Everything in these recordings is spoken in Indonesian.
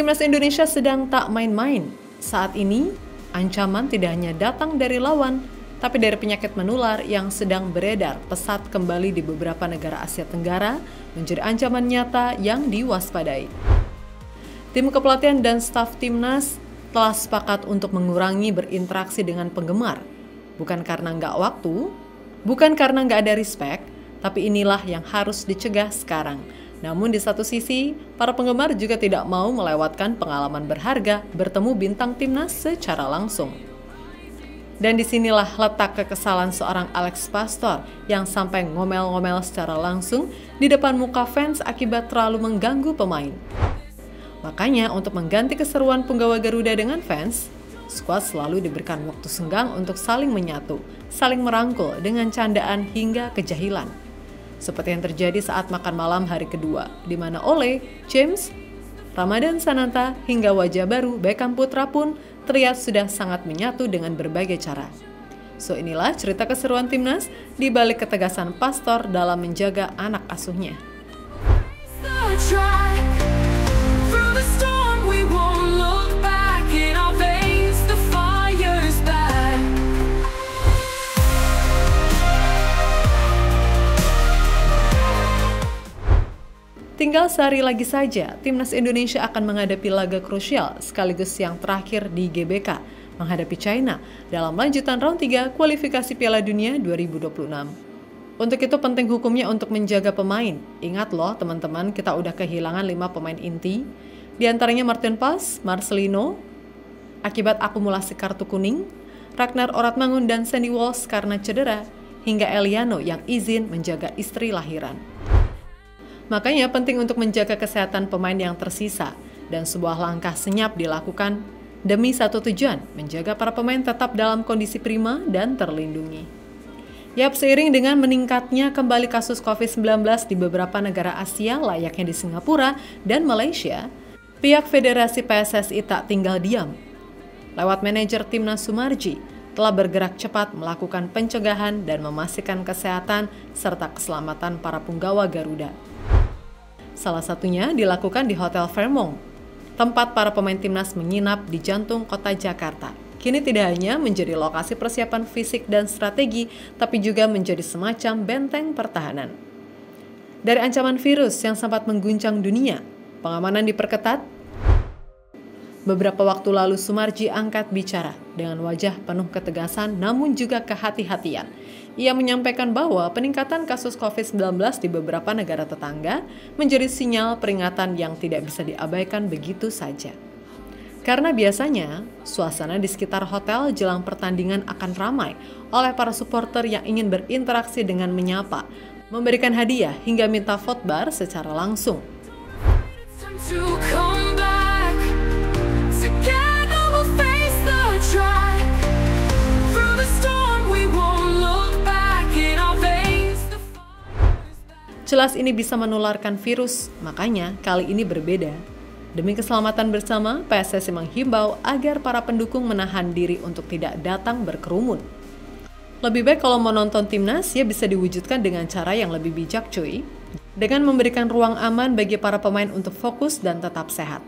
Timnas Indonesia sedang tak main-main. Saat ini, ancaman tidak hanya datang dari lawan, tapi dari penyakit menular yang sedang beredar pesat kembali di beberapa negara Asia Tenggara menjadi ancaman nyata yang diwaspadai. Tim kepelatihan dan staf Timnas telah sepakat untuk mengurangi berinteraksi dengan penggemar. Bukan karena nggak waktu, bukan karena nggak ada respect, tapi inilah yang harus dicegah sekarang. Namun di satu sisi, para penggemar juga tidak mau melewatkan pengalaman berharga bertemu bintang Timnas secara langsung. Dan disinilah letak kekesalan seorang Alex Pastor yang sampai ngomel-ngomel secara langsung di depan muka fans akibat terlalu mengganggu pemain. Makanya untuk mengganti keseruan punggawa Garuda dengan fans, skuad selalu diberikan waktu senggang untuk saling menyatu, saling merangkul dengan candaan hingga kejahilan. Seperti yang terjadi saat makan malam hari kedua, di mana Ole, James, Ramadan Sananta, hingga wajah baru Beckham Putra pun terlihat sudah sangat menyatu dengan berbagai cara. So inilah cerita keseruan Timnas di balik ketegasan Pastor dalam menjaga anak asuhnya. Tinggal sehari lagi saja, Timnas Indonesia akan menghadapi laga krusial sekaligus yang terakhir di GBK, menghadapi China dalam lanjutan round 3 kualifikasi Piala Dunia 2026. Untuk itu penting hukumnya untuk menjaga pemain. Ingat loh teman-teman, kita udah kehilangan 5 pemain inti, diantaranya Martin Pas, Marcelino, akibat akumulasi kartu kuning, Ragnar Oratmangun dan Sandy Walsh karena cedera, hingga Eliano yang izin menjaga istri lahiran. Makanya penting untuk menjaga kesehatan pemain yang tersisa dan sebuah langkah senyap dilakukan demi satu tujuan, menjaga para pemain tetap dalam kondisi prima dan terlindungi. Yap, seiring dengan meningkatnya kembali kasus COVID-19 di beberapa negara Asia layaknya di Singapura dan Malaysia, pihak Federasi PSSI tak tinggal diam. Lewat manajer Timnas Sumarji, telah bergerak cepat melakukan pencegahan dan memastikan kesehatan serta keselamatan para punggawa Garuda. Salah satunya dilakukan di Hotel Fairmont, tempat para pemain Timnas menginap di jantung kota Jakarta. Kini tidak hanya menjadi lokasi persiapan fisik dan strategi, tapi juga menjadi semacam benteng pertahanan. Dari ancaman virus yang sempat mengguncang dunia, pengamanan diperketat. Beberapa waktu lalu Sumarji angkat bicara dengan wajah penuh ketegasan namun juga kehati-hatian. Ia menyampaikan bahwa peningkatan kasus COVID-19 di beberapa negara tetangga menjadi sinyal peringatan yang tidak bisa diabaikan begitu saja. Karena biasanya, suasana di sekitar hotel jelang pertandingan akan ramai oleh para supporter yang ingin berinteraksi dengan menyapa, memberikan hadiah hingga minta vote bar secara langsung. Jelas ini bisa menularkan virus, makanya kali ini berbeda. Demi keselamatan bersama, PSSI menghimbau agar para pendukung menahan diri untuk tidak datang berkerumun. Lebih baik kalau mau nonton Timnas, ya bisa diwujudkan dengan cara yang lebih bijak cuy. Dengan memberikan ruang aman bagi para pemain untuk fokus dan tetap sehat.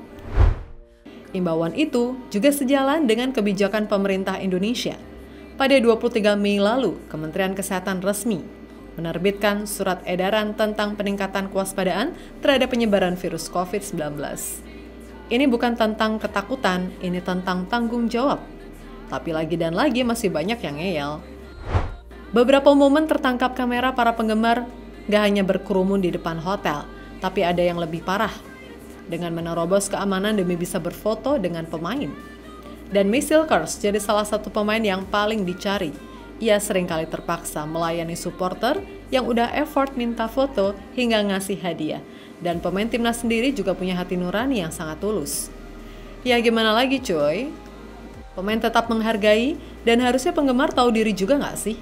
Imbauan itu juga sejalan dengan kebijakan pemerintah Indonesia. Pada 23 Mei lalu, Kementerian Kesehatan resmi menerbitkan surat edaran tentang peningkatan kewaspadaan terhadap penyebaran virus COVID-19. Ini bukan tentang ketakutan, ini tentang tanggung jawab. Tapi lagi dan lagi masih banyak yang ngeyel. Beberapa momen tertangkap kamera para penggemar gak hanya berkerumun di depan hotel, tapi ada yang lebih parah, dengan menerobos keamanan demi bisa berfoto dengan pemain. Dan Michael Kors jadi salah satu pemain yang paling dicari. Ia seringkali terpaksa melayani supporter yang udah effort minta foto hingga ngasih hadiah. Dan pemain Timnas sendiri juga punya hati nurani yang sangat tulus. Ya gimana lagi coy? Pemain tetap menghargai dan harusnya penggemar tahu diri juga nggak sih?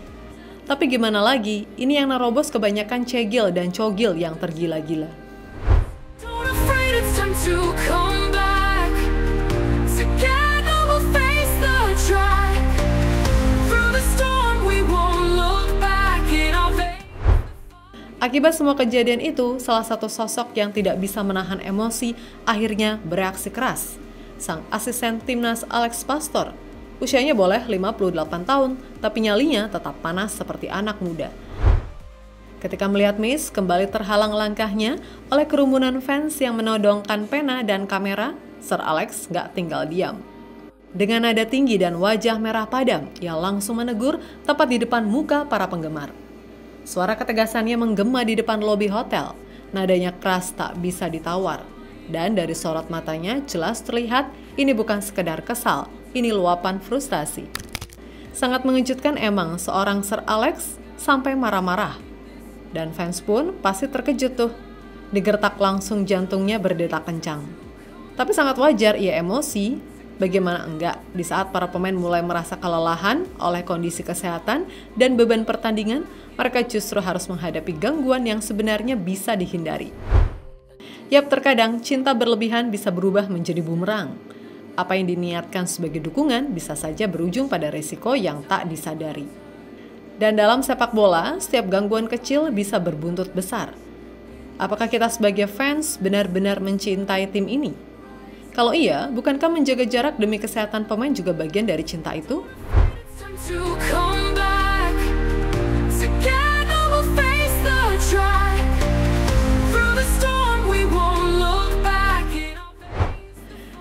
Tapi gimana lagi, ini yang nerobos kebanyakan cegil dan cogil yang tergila-gila. Akibat semua kejadian itu, salah satu sosok yang tidak bisa menahan emosi akhirnya bereaksi keras. Sang asisten timnas Alex Pastor, usianya boleh 58 tahun, tapi nyalinya tetap panas seperti anak muda. Ketika melihat Miss kembali terhalang langkahnya oleh kerumunan fans yang menodongkan pena dan kamera, Sir Alex gak tinggal diam. Dengan nada tinggi dan wajah merah padam, ia langsung menegur tepat di depan muka para penggemar. Suara ketegasannya menggema di depan lobi hotel. Nadanya keras tak bisa ditawar. Dan dari sorot matanya jelas terlihat ini bukan sekedar kesal, ini luapan frustasi. Sangat mengejutkan emang seorang Sir Alex sampai marah-marah. Dan fans pun pasti terkejut tuh. Digertak langsung jantungnya berdetak kencang. Tapi sangat wajar ia emosi. Bagaimana enggak di saat para pemain mulai merasa kelelahan oleh kondisi kesehatan dan beban pertandingan, mereka justru harus menghadapi gangguan yang sebenarnya bisa dihindari. Yap, terkadang cinta berlebihan bisa berubah menjadi bumerang. Apa yang diniatkan sebagai dukungan bisa saja berujung pada resiko yang tak disadari. Dan dalam sepak bola, setiap gangguan kecil bisa berbuntut besar. Apakah kita sebagai fans benar-benar mencintai tim ini? Kalau iya, bukankah menjaga jarak demi kesehatan pemain juga bagian dari cinta itu?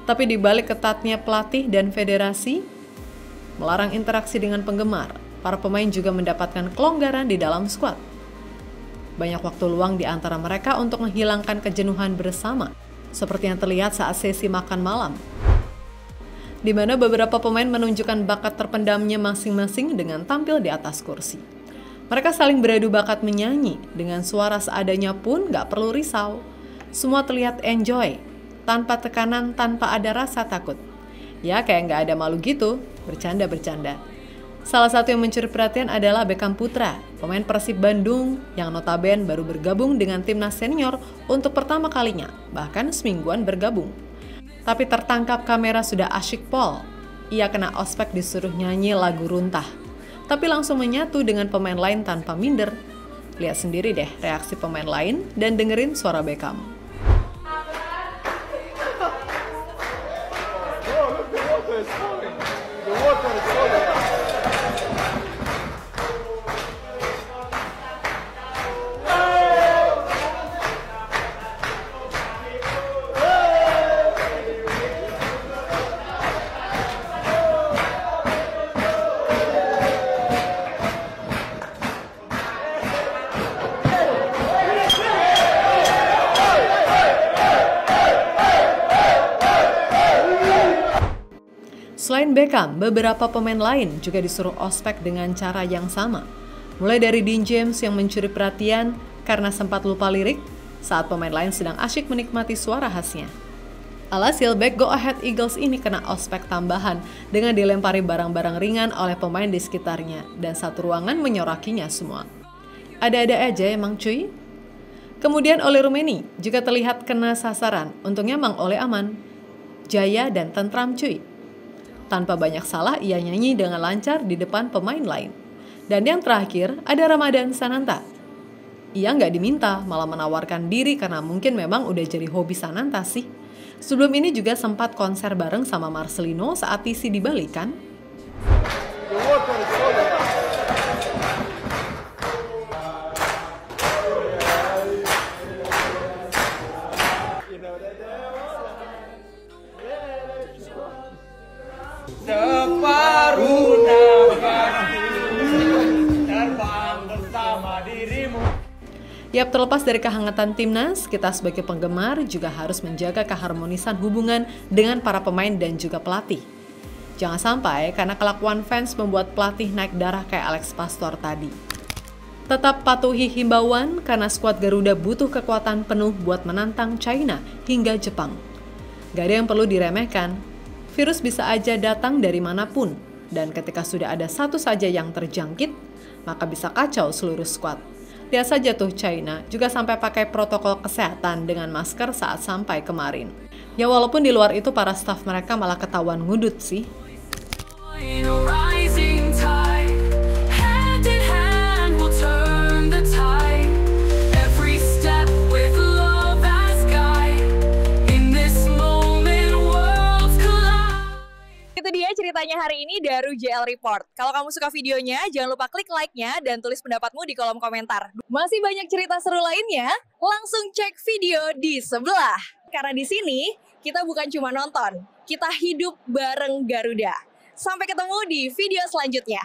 Tapi di balik ketatnya pelatih dan federasi melarang interaksi dengan penggemar, para pemain juga mendapatkan kelonggaran di dalam skuad. Banyak waktu luang di antara mereka untuk menghilangkan kejenuhan bersama, seperti yang terlihat saat sesi makan malam, di mana beberapa pemain menunjukkan bakat terpendamnya masing-masing dengan tampil di atas kursi. Mereka saling beradu bakat menyanyi, dengan suara seadanya pun gak perlu risau. Semua terlihat enjoy, tanpa tekanan, tanpa ada rasa takut. Ya kayak gak ada malu gitu, bercanda-bercanda. Salah satu yang mencuri perhatian adalah Beckham Putra, pemain Persib Bandung yang notabene baru bergabung dengan timnas senior untuk pertama kalinya, bahkan semingguan bergabung. Tapi tertangkap kamera sudah asyik pol. Ia kena ospek disuruh nyanyi lagu runtah, tapi langsung menyatu dengan pemain lain tanpa minder. Lihat sendiri deh reaksi pemain lain dan dengerin suara Beckham. Selain Beckham, beberapa pemain lain juga disuruh ospek dengan cara yang sama. Mulai dari Dean James yang mencuri perhatian karena sempat lupa lirik saat pemain lain sedang asyik menikmati suara khasnya. Alhasil, back Go Ahead Eagles ini kena ospek tambahan dengan dilempari barang-barang ringan oleh pemain di sekitarnya dan satu ruangan menyorakinya semua. Ada-ada aja emang cuy. Kemudian Ole Rumeni juga terlihat kena sasaran, untungnya Mang Ole aman. Jaya dan tentram cuy. Tanpa banyak salah, ia nyanyi dengan lancar di depan pemain lain. Dan yang terakhir, ada Ramadan Sananta. Ia nggak diminta, malah menawarkan diri karena mungkin memang udah jadi hobi Sananta sih. Sebelum ini juga sempat konser bareng sama Marcelino saat TC di Bali kan? Separuh nafasku terbang bersama dirimu. Yap, terlepas dari kehangatan timnas, kita sebagai penggemar juga harus menjaga keharmonisan hubungan dengan para pemain dan juga pelatih. Jangan sampai karena kelakuan fans membuat pelatih naik darah kayak Alex Pastor tadi. Tetap patuhi himbauan karena skuad Garuda butuh kekuatan penuh buat menantang China hingga Jepang. Gak ada yang perlu diremehkan. Virus bisa aja datang dari manapun, dan ketika sudah ada satu saja yang terjangkit, maka bisa kacau seluruh skuad. Lihat saja tuh China, juga sampai pakai protokol kesehatan dengan masker saat sampai kemarin. Ya walaupun di luar itu para staf mereka malah ketahuan ngudut sih. videonya hari ini Daru JL Report. Kalau kamu suka videonya, jangan lupa klik like-nya dan tulis pendapatmu di kolom komentar. Masih banyak cerita seru lainnya, langsung cek video di sebelah. Karena di sini, kita bukan cuma nonton, kita hidup bareng Garuda. Sampai ketemu di video selanjutnya.